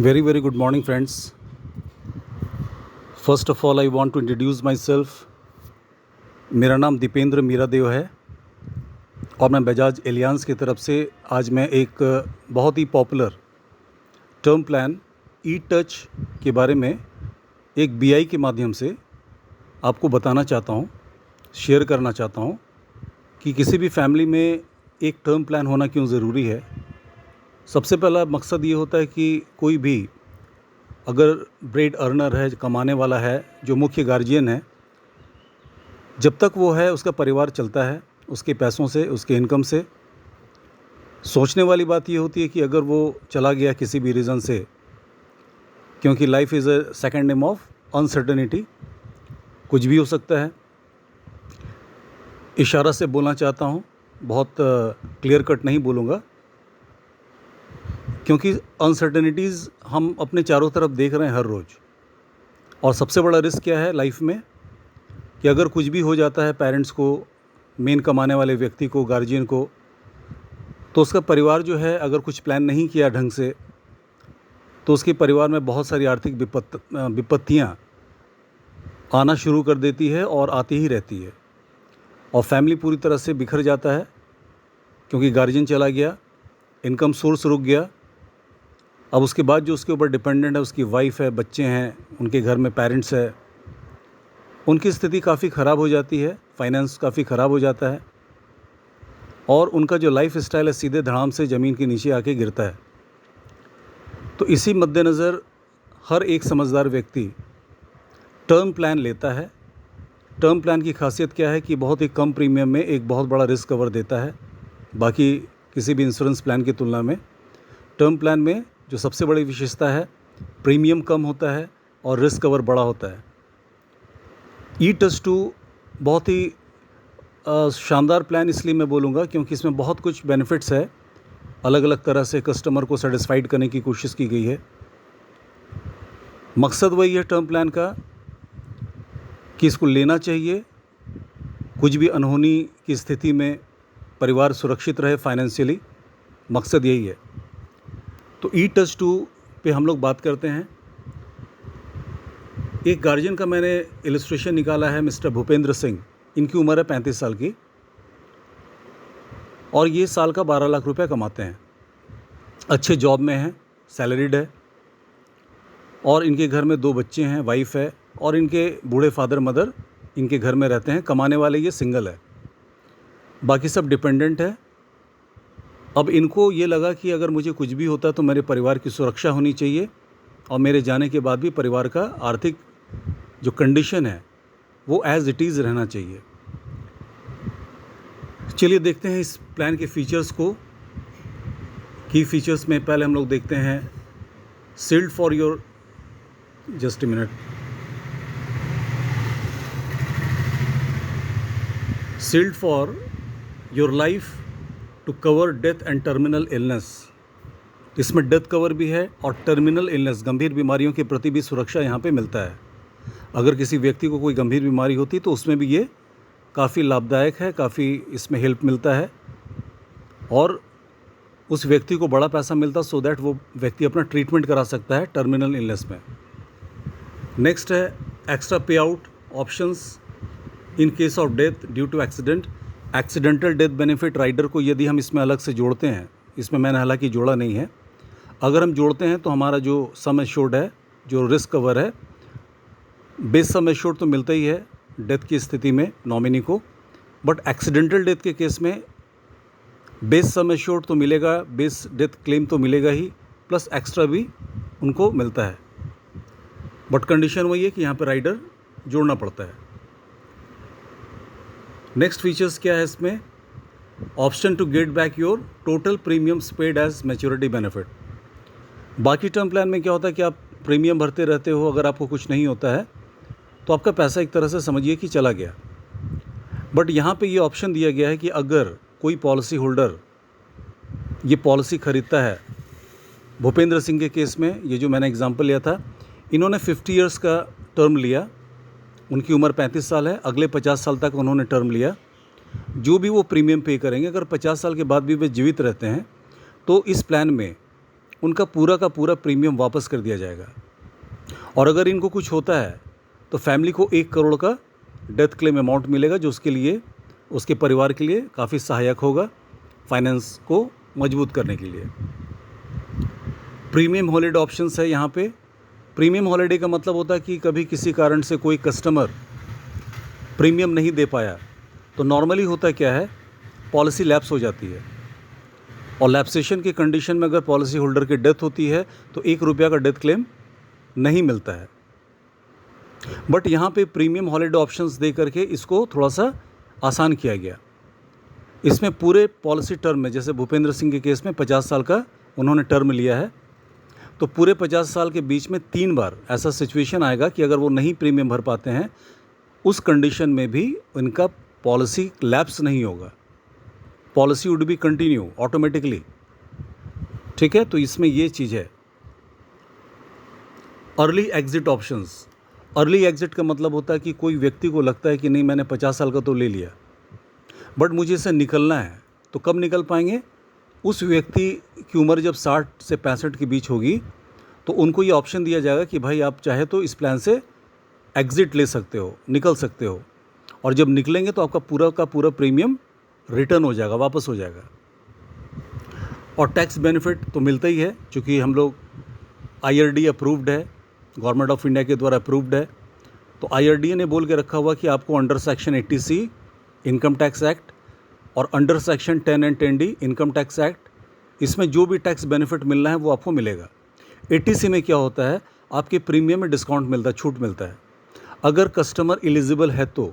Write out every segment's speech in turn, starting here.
Very good morning, friends. First of all, I want to introduce myself. मेरा नाम दीपेंद्र मीरादेव है और मैं बजाज एलियांस की तरफ से आज मैं एक बहुत ही पॉपुलर टर्म प्लान ई टच के बारे में एक बीआई के माध्यम से आपको बताना चाहता हूँ, शेयर करना चाहता हूँ कि किसी भी फैमिली में एक टर्म प्लान होना क्यों ज़रूरी है। सबसे पहला मकसद ये होता है कि कोई भी अगर ब्रेड अर्नर है, कमाने वाला है, जो मुख्य गार्जियन है, जब तक वो है उसका परिवार चलता है उसके पैसों से, उसके इनकम से। सोचने वाली बात ये होती है कि अगर वो चला गया किसी भी रीज़न से, क्योंकि life is a second name of uncertainty, कुछ भी हो सकता है। इशारा से बोलना चाहता हूँ, बहुत क्लियर कट नहीं बोलूँगा, क्योंकि अनसर्टेनिटीज़ हम अपने चारों तरफ देख रहे हैं हर रोज़। और सबसे बड़ा रिस्क क्या है लाइफ में कि अगर कुछ भी हो जाता है पेरेंट्स को, मेन कमाने वाले व्यक्ति को, गार्जियन को, तो उसका परिवार जो है अगर कुछ प्लान नहीं किया ढंग से, तो उसके परिवार में बहुत सारी आर्थिक विपत्तियाँ आना शुरू कर देती है और आती ही रहती है। और फैमिली पूरी तरह से बिखर जाता है, क्योंकि गार्जियन चला गया, इनकम सोर्स रुक गया। अब उसके बाद जो उसके ऊपर डिपेंडेंट है, उसकी वाइफ है, बच्चे हैं, उनके घर में पेरेंट्स है, उनकी स्थिति काफ़ी ख़राब हो जाती है, फाइनेंस काफ़ी ख़राब हो जाता है और उनका जो लाइफ स्टाइल है सीधे धड़ाम से ज़मीन के नीचे आके गिरता है। तो इसी मद्देनज़र हर एक समझदार व्यक्ति टर्म प्लान लेता है। टर्म प्लान की खासियत क्या है कि बहुत ही कम प्रीमियम में एक बहुत बड़ा रिस्क कवर देता है। बाकी किसी भी इंश्योरेंस प्लान की तुलना में टर्म प्लान में जो सबसे बड़ी विशेषता है, प्रीमियम कम होता है और रिस्क कवर बड़ा होता है। ई टच 2 बहुत ही शानदार प्लान इसलिए मैं बोलूँगा क्योंकि इसमें बहुत कुछ बेनिफिट्स है, अलग अलग तरह से कस्टमर को सेटिस्फाइड करने की कोशिश की गई है। मकसद वही है टर्म प्लान का कि इसको लेना चाहिए, कुछ भी अनहोनी की स्थिति में परिवार सुरक्षित रहे फाइनेंशियली, मकसद यही है। तो ई टच 2 पे हम लोग बात करते हैं। एक गार्जियन का मैंने इलस्ट्रेशन निकाला है, मिस्टर भूपेंद्र सिंह। इनकी उम्र है 35 साल की और ये साल का 12 लाख रुपए कमाते हैं, अच्छे जॉब में हैं, सैलरीड है और इनके घर में 2 बच्चे हैं, वाइफ है और इनके बूढ़े फादर मदर इनके घर में रहते हैं। कमाने वाले ये सिंगल है, बाकी सब डिपेंडेंट है। अब इनको ये लगा कि अगर मुझे कुछ भी होता तो मेरे परिवार की सुरक्षा होनी चाहिए और मेरे जाने के बाद भी परिवार का आर्थिक जो कंडीशन है वो एज़ इट इज़ रहना चाहिए। चलिए देखते हैं इस प्लान के फीचर्स को। की फीचर्स में पहले हम लोग देखते हैं shield for your, just a minute, shield for your life to cover death and terminal illness. इसमें डेथ कवर भी है और टर्मिनल इलनेस, गंभीर बीमारियों के प्रति भी सुरक्षा यहाँ पे मिलता है। अगर किसी व्यक्ति को कोई गंभीर बीमारी होती तो उसमें भी ये काफ़ी लाभदायक है, काफ़ी इसमें हेल्प मिलता है और उस व्यक्ति को बड़ा पैसा मिलता सो दैट वो व्यक्ति अपना ट्रीटमेंट करा सकता है टर्मिनल इलनेस में। नेक्स्ट है extra pay out options in case of death due to accident. Accidental death benefit rider को यदि हम इसमें अलग से जोड़ते हैं, इसमें मैंने हालांकि जोड़ा नहीं है, अगर हम जोड़ते हैं तो हमारा जो सम एश्योर्ड है, जो रिस्क कवर है, बेस सम एश्योर्ड तो मिलता ही है डेथ की स्थिति में नॉमिनी को, बट एक्सीडेंटल डेथ के केस में बेस सम एश्योर्ड तो मिलेगा, बेस डेथ क्लेम तो मिलेगा ही, प्लस एक्स्ट्रा भी उनको मिलता है। बट कंडीशन वही है कि यहाँ पर राइडर जोड़ना पड़ता है। नेक्स्ट फीचर्स क्या है इसमें? Option to get back your total premiums paid as maturity benefit. बाकी टर्म प्लान में क्या होता है कि आप प्रीमियम भरते रहते हो, अगर आपको कुछ नहीं होता है तो आपका पैसा एक तरह से समझिए कि चला गया। बट यहाँ पे ये ऑप्शन दिया गया है कि अगर कोई पॉलिसी होल्डर ये पॉलिसी ख़रीदता है, भूपेंद्र सिंह के केस में ये जो मैंने एग्जांपल लिया था, इन्होंने 50 ईयर्स का टर्म लिया, उनकी उम्र 35 साल है, अगले 50 साल तक उन्होंने टर्म लिया। जो भी वो प्रीमियम पे करेंगे, अगर 50 साल के बाद भी वे जीवित रहते हैं तो इस प्लान में उनका पूरा का पूरा प्रीमियम वापस कर दिया जाएगा। और अगर इनको कुछ होता है तो फैमिली को 1 करोड़ का डेथ क्लेम अमाउंट मिलेगा, जो उसके लिए, उसके परिवार के लिए काफ़ी सहायक होगा फाइनेंस को मजबूत करने के लिए। प्रीमियम हॉलिडे ऑप्शंस है यहाँ पे। प्रीमियम हॉलिडे का मतलब होता है कि कभी किसी कारण से कोई कस्टमर प्रीमियम नहीं दे पाया तो नॉर्मली होता क्या है, पॉलिसी लैप्स हो जाती है, और लैप्सेशन की कंडीशन में अगर पॉलिसी होल्डर की डेथ होती है तो 1 रुपया का डेथ क्लेम नहीं मिलता है। बट यहाँ पे प्रीमियम हॉलिडे ऑप्शंस दे करके इसको थोड़ा सा आसान किया गया। इसमें पूरे पॉलिसी टर्म में, जैसे भूपेंद्र सिंह के केस में 50 साल का उन्होंने टर्म लिया है, तो पूरे 50 साल के बीच में 3 बार ऐसा सिचुएशन आएगा कि अगर वो नहीं प्रीमियम भर पाते हैं, उस कंडीशन में भी इनका पॉलिसी लैप्स नहीं होगा, policy would be continue automatically. ठीक है, तो इसमें ये चीज़ है। Early exit options. Early exit का मतलब होता है कि कोई व्यक्ति को लगता है कि नहीं, मैंने 50 साल का तो ले लिया, बट मुझे इससे निकलना है, तो कब निकल पाएंगे? उस व्यक्ति की उम्र जब 60 से 65 के बीच होगी तो उनको ये ऑप्शन दिया जाएगा कि भाई आप चाहे तो इस प्लान से एग्ज़िट ले सकते हो, निकल सकते हो, और जब निकलेंगे तो आपका पूरा का पूरा प्रीमियम रिटर्न हो जाएगा, वापस हो जाएगा। और टैक्स बेनिफिट तो मिलता ही है, क्योंकि हम लोग IRD अप्रूव्ड है, गवर्नमेंट ऑफ इंडिया के द्वारा अप्रूव्ड है। तो IRDA ने बोल के रखा हुआ कि आपको under section 80C income tax act और under section 10 and 10D income tax act, इसमें जो भी टैक्स बेनिफिट मिलना है वो आपको मिलेगा। 80C में क्या होता है, आपके प्रीमियम में डिस्काउंट मिलता है, छूट मिलता है, अगर कस्टमर एलिजिबल है तो।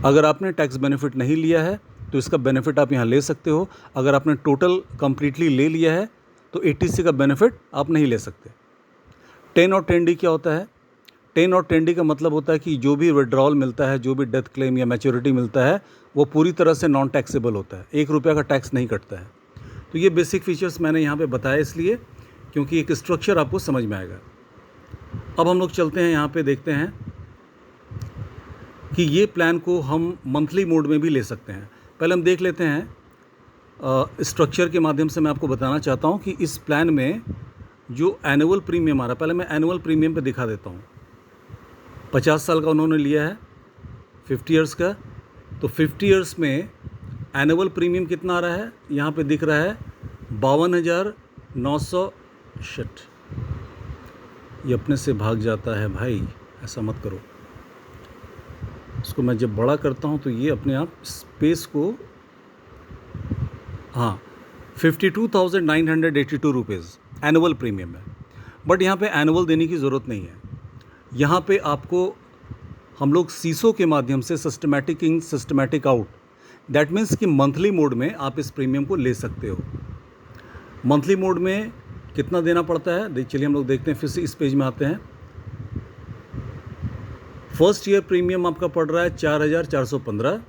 अगर आपने टैक्स बेनिफिट नहीं लिया है तो इसका बेनिफिट आप यहाँ ले सकते हो। अगर आपने टोटल कंप्लीटली ले लिया है तो 80C का बेनिफिट आप नहीं ले सकते। 10 और 10D क्या होता है? 10 और 10D का मतलब होता है कि जो भी विड्रॉल मिलता है, जो भी डेथ क्लेम या मैच्योरिटी मिलता है, वो पूरी तरह से नॉन टैक्सेबल होता है, 1 रुपया का टैक्स नहीं कटता है। तो ये बेसिक फीचर्स मैंने यहाँ पे बताया इसलिए क्योंकि एक स्ट्रक्चर आपको समझ में आएगा। अब हम लोग चलते हैं, यहाँ पे देखते हैं कि ये प्लान को हम मंथली मोड में भी ले सकते हैं। पहले हम देख लेते हैं स्ट्रक्चर के माध्यम से। मैं आपको बताना चाहता हूँ कि इस प्लान में जो एनुअल प्रीमियम आ रहा है, पहले मैं एनुअल प्रीमियम पे दिखा देता हूँ। 50 साल का उन्होंने लिया है, 50 ईयर्स का, तो 50 ईयर्स में एनुअल प्रीमियम कितना आ रहा है, यहाँ पे दिख रहा है 52,900। शिट, ये अपने से भाग जाता है भाई, ऐसा मत करो। इसको मैं जब बड़ा करता हूँ तो ये अपने आप स्पेस को, हाँ, 52,982 रुपीज़ एनुअल प्रीमियम है। बट यहाँ पे एनुअल देने की ज़रूरत नहीं है। यहाँ पे आपको हम लोग सीसो के माध्यम से systematic in systematic out, that means कि मंथली मोड में आप इस प्रीमियम को ले सकते हो। मंथली मोड में कितना देना पड़ता है, चलिए हम लोग देखते हैं। फिर से इस पेज में आते हैं। फर्स्ट ईयर प्रीमियम आपका पड़ रहा है 4,415,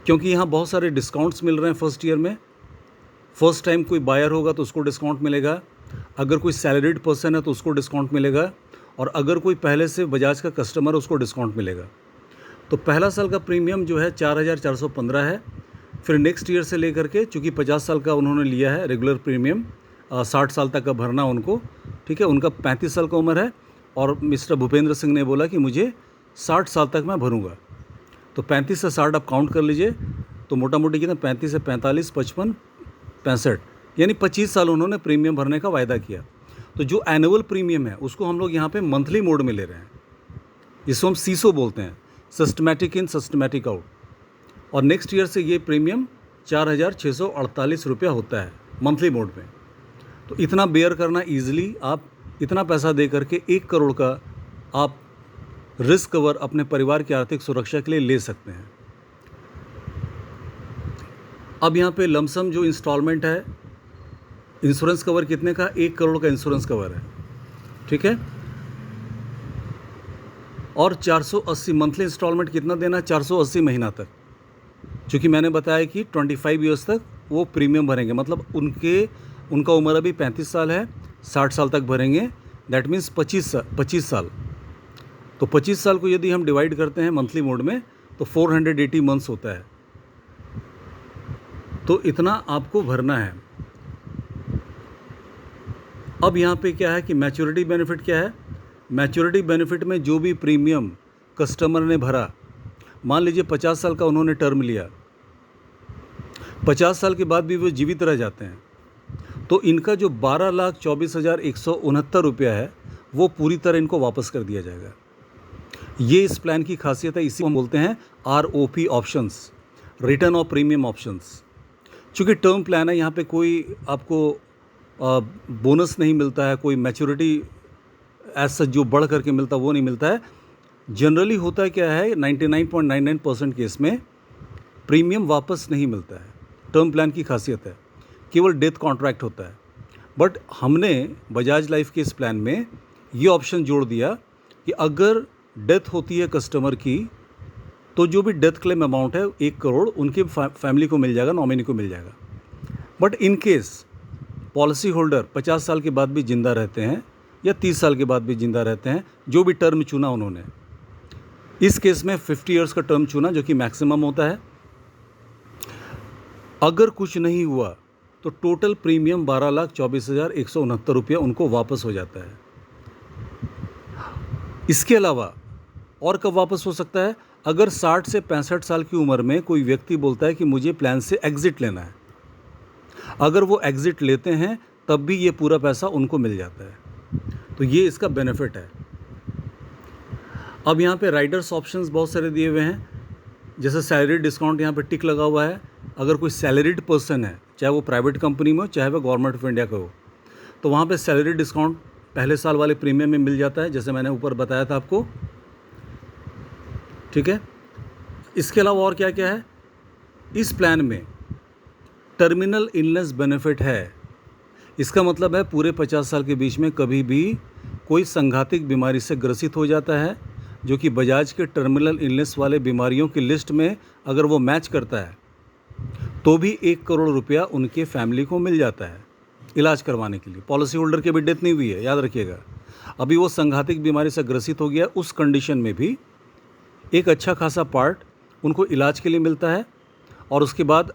क्योंकि यहाँ बहुत सारे डिस्काउंट्स मिल रहे हैं फर्स्ट ईयर में। फर्स्ट टाइम कोई बायर होगा तो उसको डिस्काउंट मिलेगा, अगर कोई सैलरीड पर्सन है तो उसको डिस्काउंट मिलेगा, और अगर कोई पहले से बजाज का कस्टमर है उसको डिस्काउंट मिलेगा। तो पहला साल का प्रीमियम जो है 4,415 है। फिर नेक्स्ट ईयर से लेकर के, चूँकि 50 साल का उन्होंने लिया है रेगुलर प्रीमियम, 60 साल तक का भरना उनको, ठीक है। उनका 35 साल का उम्र है और मिस्टर भूपेंद्र सिंह ने बोला कि मुझे 60 साल तक मैं भरूँगा। तो 35 से 60 आप काउंट कर लीजिए, तो मोटा मोटी कितना, 35 से 45, 55, 65, यानी 25 साल उन्होंने प्रीमियम भरने का वायदा किया। तो जो एनुअल प्रीमियम है उसको हम लोग यहाँ पे मंथली मोड में ले रहे हैं, जिसको हम सीसो बोलते हैं, सिस्टमैटिक इन सिस्टमैटिक आउट। और नेक्स्ट ईयर से ये प्रीमियम 4,648 रुपया होता है मंथली मोड में। तो इतना बेयर करना ईजिली, आप इतना पैसा दे करके 1 करोड़ का आप रिस्क कवर अपने परिवार की आर्थिक सुरक्षा के लिए ले सकते हैं। अब यहाँ पे लमसम जो इंस्टॉलमेंट है, इंश्योरेंस कवर कितने का, 1 करोड़ का इंश्योरेंस कवर है, ठीक है। और 480 मंथली इंस्टॉलमेंट कितना देना, 480 महीना तक। क्योंकि मैंने बताया कि 25 ईयर्स तक वो प्रीमियम भरेंगे, मतलब उनका उम्र अभी 35 साल है, 60 साल तक भरेंगे, दैट मीन्स 25 साल। तो 25 साल को यदि हम डिवाइड करते हैं मंथली मोड में तो 480 मंथ्स होता है। तो इतना आपको भरना है। अब यहाँ पे क्या है कि मैच्योरिटी बेनिफिट क्या है? मैच्योरिटी बेनिफिट में जो भी प्रीमियम कस्टमर ने भरा, मान लीजिए 50 साल का उन्होंने टर्म लिया, 50 साल के बाद भी वो जीवित रह जाते हैं, तो इनका जो 12,24,169 रुपया है, वो पूरी तरह इनको वापस कर दिया जाएगा। ये इस प्लान की खासियत है, इसी को हम बोलते हैं ROP options, return of premium options. चूँकि टर्म प्लान है, यहाँ पे कोई आपको बोनस नहीं मिलता है, कोई मैच्योरिटी एज सच जो बढ़ करके मिलता है वो नहीं मिलता है। जनरली होता क्या है, 99.99% केस में प्रीमियम वापस नहीं मिलता है। टर्म प्लान की खासियत है, केवल डेथ कॉन्ट्रैक्ट होता है। बट हमने बजाज लाइफ के इस प्लान में ये ऑप्शन जोड़ दिया कि अगर डेथ होती है कस्टमर की, तो जो भी डेथ क्लेम अमाउंट है 1 करोड़ उनके फैमिली को मिल जाएगा, नॉमिनी को मिल जाएगा। But in case policy holder 50 साल के बाद भी ज़िंदा रहते हैं या 30 साल के बाद भी ज़िंदा रहते हैं, जो भी टर्म चुना उन्होंने, इस केस में 50 इयर्स का टर्म चुना जो कि मैक्सिमम होता है। अगर कुछ नहीं हुआ तो टोटल प्रीमियम 12,24,169 रुपया उनको वापस हो जाता है। इसके अलावा और कब वापस हो सकता है? अगर 60 से 65 साल की उम्र में कोई व्यक्ति बोलता है कि मुझे प्लान से एग्ज़िट लेना है, अगर वो एग्ज़िट लेते हैं तब भी ये पूरा पैसा उनको मिल जाता है। तो ये इसका बेनिफिट है। अब यहाँ पे राइडर्स ऑप्शंस बहुत सारे दिए हुए हैं, जैसे सैलरी डिस्काउंट यहाँ पे टिक लगा हुआ है। अगर कोई सैलरीड पर्सन है, चाहे वो प्राइवेट कंपनी में हो चाहे वो गवर्नमेंट ऑफ इंडिया का हो, तो वहाँ पे सैलरी डिस्काउंट पहले साल वाले प्रीमियम में मिल जाता है, जैसे मैंने ऊपर बताया था आपको। ठीक है, इसके अलावा और क्या क्या है इस प्लान में? टर्मिनल इलनेस बेनिफिट है। इसका मतलब है पूरे 50 साल के बीच में कभी भी कोई संघातिक बीमारी से ग्रसित हो जाता है, जो कि बजाज के टर्मिनल इलनेस वाले बीमारियों की लिस्ट में अगर वो मैच करता है, तो भी 1 करोड़ रुपया उनके फैमिली को मिल जाता है इलाज करवाने के लिए। पॉलिसी होल्डर की भी डेथ नहीं हुई है, याद रखिएगा, अभी वो संघातिक बीमारी से ग्रसित हो गया, उस कंडीशन में भी एक अच्छा खासा पार्ट उनको इलाज के लिए मिलता है। और उसके बाद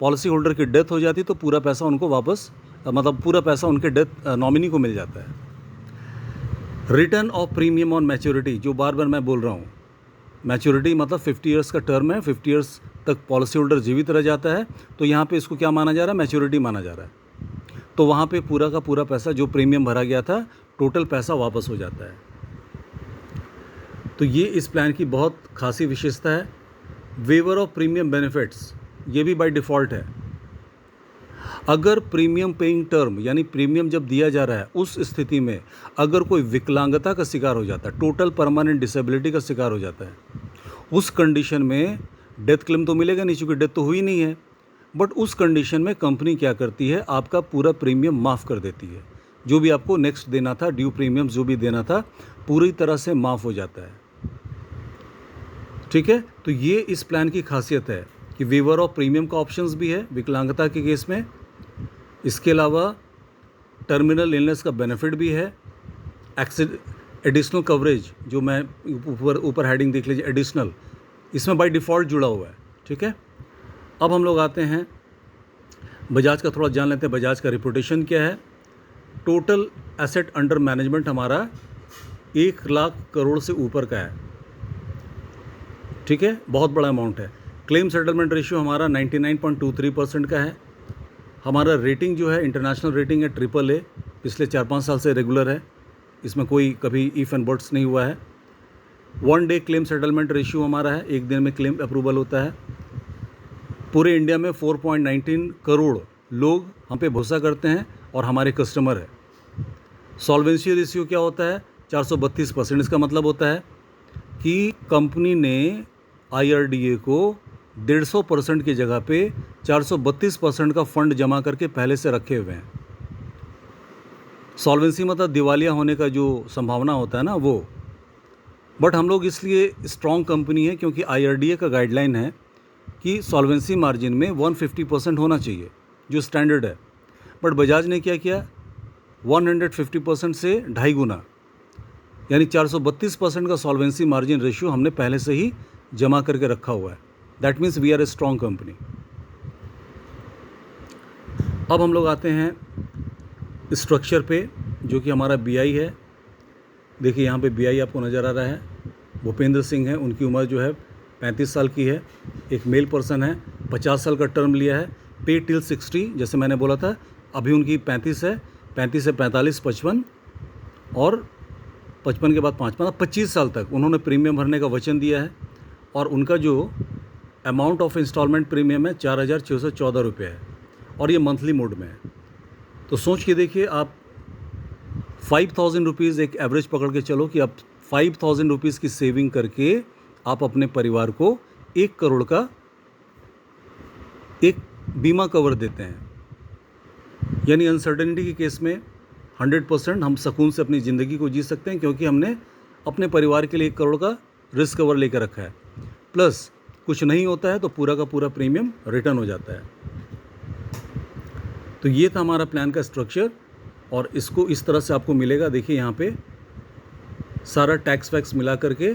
पॉलिसी होल्डर की डेथ हो जाती तो पूरा पैसा उनको वापस, मतलब पूरा पैसा उनके डेथ नॉमिनी को मिल जाता है। Return of premium on maturity, जो बार बार मैं बोल रहा हूँ, मैच्योरिटी मतलब 50 इयर्स का टर्म है, 50 इयर्स तक पॉलिसी होल्डर जीवित रह जाता है, तो यहाँ पे इसको क्या माना जा रहा है? मैच्योरिटी माना जा रहा है। तो वहाँ पे पूरा का पूरा पैसा जो प्रीमियम भरा गया था, टोटल पैसा वापस हो जाता है। तो ये इस प्लान की बहुत खासी विशेषता है। वेवर ऑफ प्रीमियम बेनिफिट्स, ये भी बाय डिफ़ॉल्ट है। अगर प्रीमियम पेइंग टर्म यानी प्रीमियम जब दिया जा रहा है, उस स्थिति में अगर कोई विकलांगता का शिकार हो जाता है, टोटल परमानेंट डिसेबिलिटी का शिकार हो जाता है, उस कंडीशन में डेथ क्लेम तो मिलेगा नहीं, चूँकि डेथ तो हुई नहीं है। बट उस कंडीशन में कंपनी क्या करती है? आपका पूरा प्रीमियम माफ़ कर देती है। जो भी आपको नेक्स्ट देना था, ड्यू प्रीमियम जो भी देना था, पूरी तरह से माफ़ हो जाता है। ठीक है, तो ये इस प्लान की खासियत है कि वेवर ऑफ प्रीमियम का ऑप्शंस भी है विकलांगता के केस में। इसके अलावा टर्मिनल इलनेस का बेनिफिट भी है। एडिशनल कवरेज, जो मैं ऊपर हेडिंग देख लीजिए, एडिशनल, इसमें बाय डिफ़ॉल्ट जुड़ा हुआ है। ठीक है, अब हम लोग आते हैं बजाज का, थोड़ा जान लेते हैं बजाज का रेपुटेशन क्या है। टोटल एसेट अंडर मैनेजमेंट हमारा 1 लाख करोड़ से ऊपर का है। ठीक है, बहुत बड़ा अमाउंट है। क्लेम सेटलमेंट रेशियो हमारा 99.23% का है। हमारा रेटिंग जो है, इंटरनेशनल रेटिंग है AAA, पिछले 4-5 साल से रेगुलर है, इसमें कोई कभी इफ एंड बट्स नहीं हुआ है। 1 डे क्लेम सेटलमेंट रेशियो हमारा है, 1 दिन में क्लेम अप्रूवल होता है। पूरे इंडिया में 4.19 करोड़ लोग हम पे भरोसा करते हैं और हमारे कस्टमर है। सॉल्वेंसी रेशियो क्या होता है? 432%। इसका मतलब होता है कि कंपनी ने IRDA को 150% की जगह पे 432% का फंड जमा करके पहले से रखे हुए हैं। सॉल्वेंसी मतलब दिवालिया होने का जो संभावना होता है ना, वो। बट हम लोग इसलिए स्ट्रॉन्ग कंपनी है क्योंकि IRDA का गाइडलाइन है कि सॉल्वेंसी मार्जिन में 150% होना चाहिए, जो स्टैंडर्ड है। बट बजाज ने क्या किया? 150% से 2.5 गुना, यानी 432% का सॉल्वेंसी मार्जिन रेशियो हमने पहले से ही जमा करके रखा हुआ है। That means we are a strong company. अब हम लोग आते हैं स्ट्रक्चर पे। जो कि हमारा बीआई है। देखिए यहाँ पे बीआई आपको नज़र आ रहा है, भूपेंद्र सिंह है, उनकी उम्र जो है 35 साल की है। एक मेल पर्सन है, 50 साल का टर्म लिया है, पे टिल 60, जैसे मैंने बोला था। अभी उनकी 35 है, 35 से 45, 55 और 55 के बाद 5 मतलब 25 साल तक उन्होंने प्रीमियम भरने का वचन दिया है। और उनका जो अमाउंट ऑफ इंस्टॉलमेंट प्रीमियम है 4,614 रुपये है और ये मंथली मोड में है। तो सोच के देखिए आप 5,000 रुपीज़ एक एवरेज पकड़ के चलो कि आप 5,000 रुपीज़ की सेविंग करके आप अपने परिवार को 1 करोड़ का एक बीमा कवर देते हैं। यानी अनसर्टेनिटी के केस में 100% हम सुकून से अपनी ज़िंदगी को जी सकते हैं, क्योंकि हमने अपने परिवार के लिए 1 करोड़ का रिस्क कवर लेकर रखा है। प्लस कुछ नहीं होता है तो पूरा का पूरा प्रीमियम रिटर्न हो जाता है। तो ये था हमारा प्लान का स्ट्रक्चर और इसको इस तरह से आपको मिलेगा। देखिए यहाँ पे सारा टैक्स वैक्स मिला करके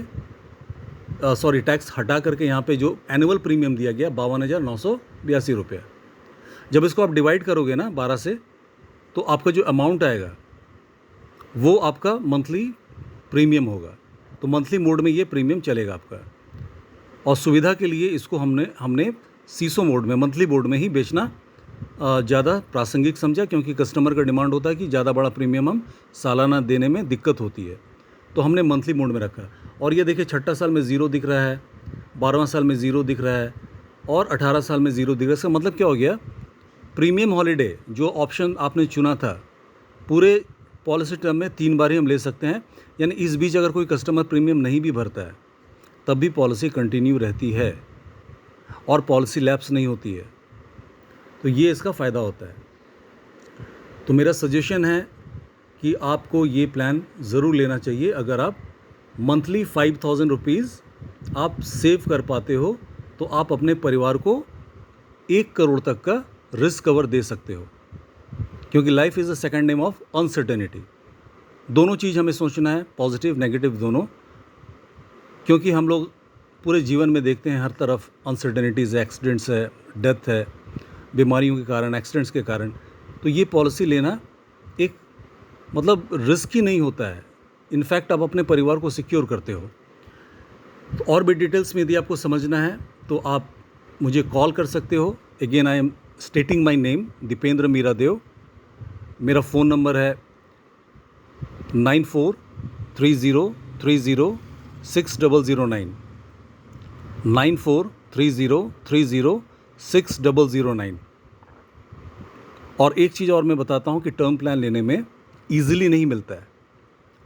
टैक्स हटा करके यहाँ पे जो एनुअल प्रीमियम दिया गया 52,982 रुपये। जब इसको आप डिवाइड करोगे ना 12 से, तो आपका जो अमाउंट आएगा वो आपका मंथली प्रीमियम होगा। तो मंथली मोड में ये प्रीमियम चलेगा आपका। और सुविधा के लिए इसको हमने सीसो मोड में, मंथली मोड में ही बेचना ज़्यादा प्रासंगिक समझा, क्योंकि कस्टमर का डिमांड होता है कि ज़्यादा बड़ा प्रीमियम हम सालाना देने में दिक्कत होती है। तो हमने मंथली मोड में रखा। और ये देखिए 6ठा साल में 0 दिख रहा है, 12वां साल में 0 दिख रहा है और 18 साल में 0 दिख रहा है। इसका मतलब क्या हो गया, प्रीमियम हॉलीडे जो ऑप्शन आपने चुना था पूरे पॉलिसी टर्म में 3 बार ही हम ले सकते हैं। यानी इस बीच अगर कोई कस्टमर प्रीमियम नहीं भी भरता है तब भी पॉलिसी कंटिन्यू रहती है और पॉलिसी लैप्स नहीं होती है। तो ये इसका फ़ायदा होता है। तो मेरा सजेशन है कि आपको ये प्लान ज़रूर लेना चाहिए। अगर आप मंथली 5,000 रुपीज़ आप सेव कर पाते हो तो आप अपने परिवार को 1 करोड़ तक का रिस्क कवर दे सकते हो, क्योंकि life is the second name of uncertainty. दोनों चीज़ हमें सोचना है, पॉजिटिव नेगेटिव दोनों, क्योंकि हम लोग पूरे जीवन में देखते हैं हर तरफ अनसर्टेनिटीज़ है, एक्सीडेंट्स है, डेथ है, बीमारियों के कारण, एक्सीडेंट्स के कारण। तो ये पॉलिसी लेना एक मतलब रिस्क ही नहीं होता है, इनफैक्ट आप अपने परिवार को सिक्योर करते हो। तो और भी डिटेल्स में यदि आपको समझना है तो आप मुझे कॉल कर सकते हो। Again I am stating my name, Dipendra Meera Dev. मेरा फ़ोन नंबर है 9430306009, 9430306009। और एक चीज़ और मैं बताता हूँ कि टर्म प्लान लेने में ईज़िली नहीं मिलता है।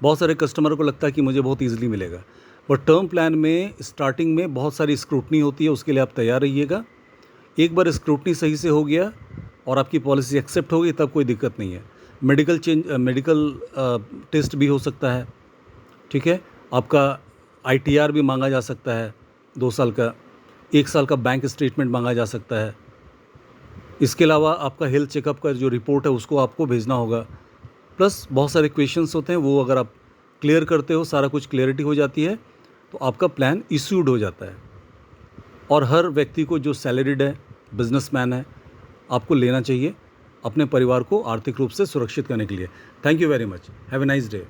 बहुत सारे कस्टमर को लगता है कि मुझे बहुत ईज़िली मिलेगा, बट टर्म प्लान में स्टार्टिंग में बहुत सारी स्क्रूटनी होती है, उसके लिए आप तैयार रहिएगा। एक बार स्क्रूटनी सही से हो गया और आपकी पॉलिसी एक्सेप्ट हो गई तब कोई दिक्कत नहीं है। मेडिकल टेस्ट भी हो सकता है, ठीक है। आपका ITR भी मांगा जा सकता है 2 साल का, 1 साल का बैंक स्टेटमेंट मांगा जा सकता है। इसके अलावा आपका हेल्थ चेकअप का जो रिपोर्ट है उसको आपको भेजना होगा। प्लस बहुत सारे क्वेश्चंस होते हैं, वो अगर आप क्लियर करते हो, सारा कुछ क्लियरिटी हो जाती है तो आपका प्लान इश्यूड हो जाता है। और हर व्यक्ति को जो सैलरीड है, बिजनेसमैन है, आपको लेना चाहिए अपने परिवार को आर्थिक रूप से सुरक्षित करने के लिए। Thank you very much. Have a nice day.